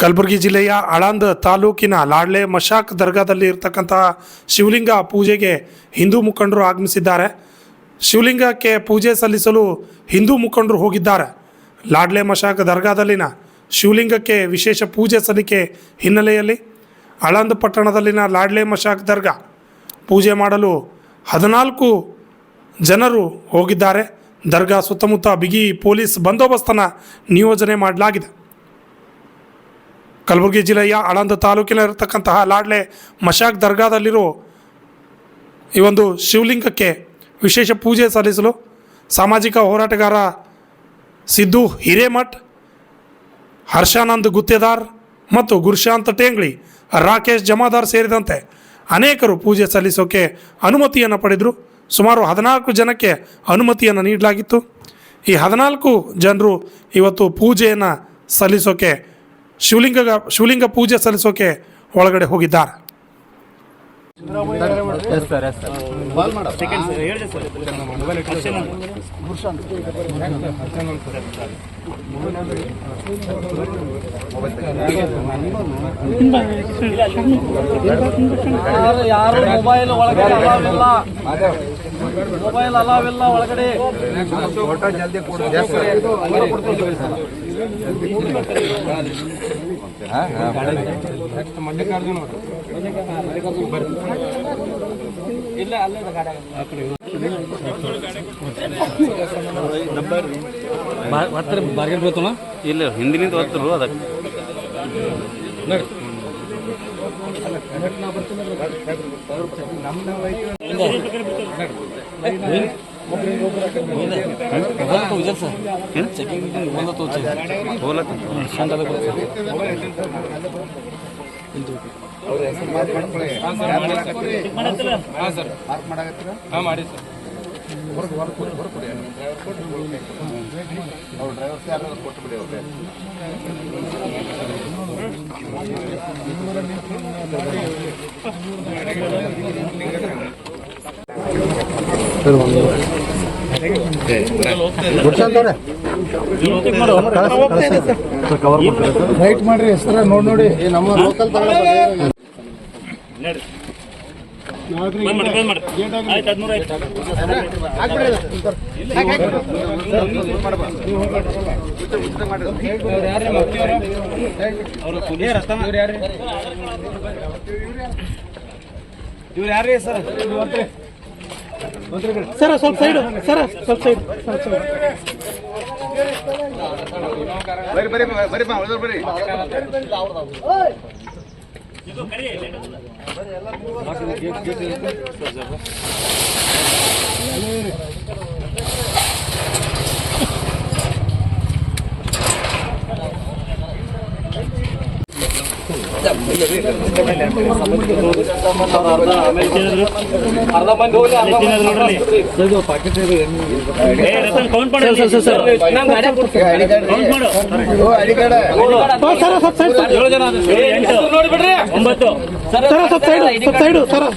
ಕಲಬುರಗಿ ಜಿಲ್ಲೆಯ ಆಳಂದ ತಾಲೂಕಿನ ಲಾಡ್ಲೆ ಮಶಾಕ್ ದರ್ಗಾದಲ್ಲಿ ಇರತಕ್ಕಂತಹ ಶಿವಲಿಂಗ ಪೂಜೆಗೆ ಹಿಂದೂ ಮುಖಂಡರು ಆಗಮಿಸಿದ್ದಾರೆ. ಶಿವಲಿಂಗಕ್ಕೆ ಪೂಜೆ ಸಲ್ಲಿಸಲು ಹಿಂದೂ ಮುಖಂಡರು ಹೋಗಿದ್ದಾರೆ. ಲಾಡ್ಲೆ ಮಶಾಕ್ ದರ್ಗಾದಲ್ಲಿನ ಶಿವಲಿಂಗಕ್ಕೆ ವಿಶೇಷ ಪೂಜೆ ಸಲ್ಲಿಕೆ ಹಿನ್ನೆಲೆಯಲ್ಲಿ ಆಳಂದ ಪಟ್ಟಣದಲ್ಲಿನ ಲಾಡ್ಲೆ ಮಶಾಕ್ ದರ್ಗಾ ಪೂಜೆ ಮಾಡಲು 14 ಜನರು ಹೋಗಿದ್ದಾರೆ. ದರ್ಗಾ ಸುತ್ತಮುತ್ತ ಬಿಗಿ ಪೊಲೀಸ್ ಬಂದೋಬಸ್ತನ್ನು ನಿಯೋಜನೆ ಮಾಡಲಾಗಿದೆ. ಕಲಬುರಗಿ ಜಿಲ್ಲೆಯ ಆಳಂದ ತಾಲೂಕಿನ ಇರತಕ್ಕಂತಹ ಲಾಡ್ಲೆ ಮಶಾಕ್ ದರ್ಗಾದಲ್ಲಿರೋ ಈ ಒಂದು ಶಿವಲಿಂಗಕ್ಕೆ ವಿಶೇಷ ಪೂಜೆ ಸಲ್ಲಿಸಲು ಸಾಮಾಜಿಕ ಹೋರಾಟಗಾರ ಸಿದ್ದು ಹಿರೇಮಠ್, ಹರ್ಷಾನಂದ್ ಗುತ್ತೇದಾರ್ ಮತ್ತು ಗುರುಶಾಂತ್ ಟೇಂಗ್ಳಿ, ರಾಕೇಶ್ ಜಮಾದಾರ್ ಸೇರಿದಂತೆ ಅನೇಕರು ಪೂಜೆ ಸಲ್ಲಿಸೋಕೆ ಅನುಮತಿಯನ್ನು ಪಡೆದರು. ಸುಮಾರು 14 ಜನಕ್ಕೆ ಅನುಮತಿಯನ್ನು ನೀಡಲಾಗಿತ್ತು. ಈ 14 ಜನರು ಇವತ್ತು ಪೂಜೆಯನ್ನು ಸಲ್ಲಿಸೋಕೆ ಶಿವಲಿಂಗ ಪೂಜೆ ಸಲ್ಲಿಸೋಕೆ ಒಳಗಡೆ ಹೋಗಿದ್ದಾರೆ. ಯಾರು ಮೊಬೈಲ್ ಒಳಗಡೆ ಮೊಬೈಲ್ ಅಲಾವಿಲ್ಲ ಒಳಗಡೆ. ಇಲ್ಲ ಹಿಂದಿನಿಂದ ಹೊತ್ತರು ಅದಕ್ಕೆ ಮಾಡಿ ಸರ್. ರೈಟ್ ಮಾಡ್ರಿ ಹೆಸರ ನೋಡಿ ನಮ್ಮ ಲೋಕಲ್ ಇವ್ರು ಯಾರೇ ಸರ್ ಸರ್ ಸ್ವಲ್ಪ ಸೈಡ್ ಸರ್ ಸ್ವಲ್ಪ ಸೈಡ್ ಬರ್ರಿ ಅರ್ಧ ಮಂದಿ ಹೋಗಿ ನೋಡ್ಬಿಡ್ರಿ 9 ಸರ್